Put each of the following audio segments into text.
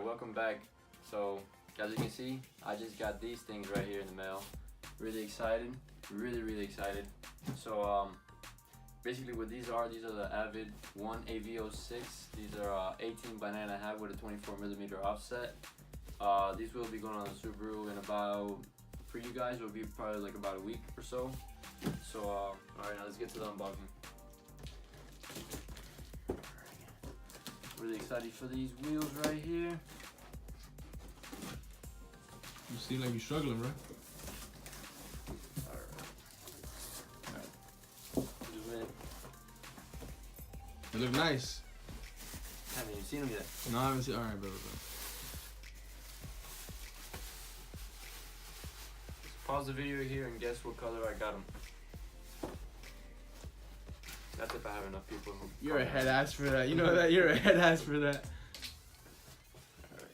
welcome back. So as you can see, I just got these things right here in the mail. Really excited, really excited. So basically what these are the Avid1 AV06. These are 18 by 9.5 with a 24mm offset. These will be going on the Subaru in about, for you guys, it will be probably like about a week or so. So alright, now let's get to the unboxing. Really excited for these wheels right here. You seem like you're struggling, bro. Alright. They look nice. Haven't even seen them yet. No, I haven't seen. Alright, bro. Pause the video here and guess what color I got them. That's if I have enough people who. You're a head ass for that. You know that. You're a head ass for that. Alright.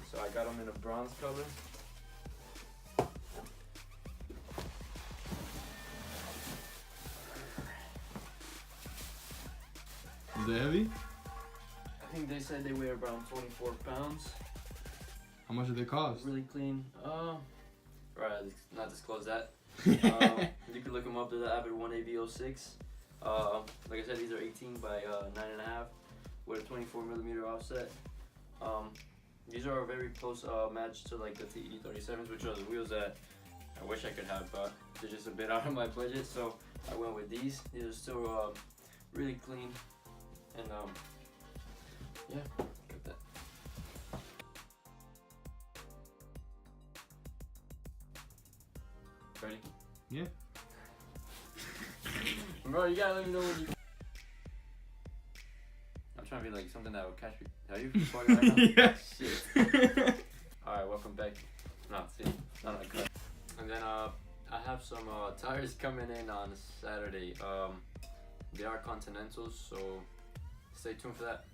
So I got them in a bronze color. Is they heavy? I think they said they weigh around 24 pounds. How much did they cost? Really clean. Right, let's not disclose that. You can look them up. They're the Avid1 AV06. Like I said, these are 18 by 9.5 with a 24mm offset. These are a very close match to like the TE37s, which are the wheels that I wish I could have, but they're just a bit out of my budget. So I went with these. These are still really clean, and yeah, got that. Ready? Yeah. Bro, you gotta let me know when you. I'm trying to be like something that would catch me. Are you recording right now? Yeah. Shit. Alright, welcome back. No, see, not a cut. And then I have some tires coming in on Saturday. They are Continentals, so stay tuned for that.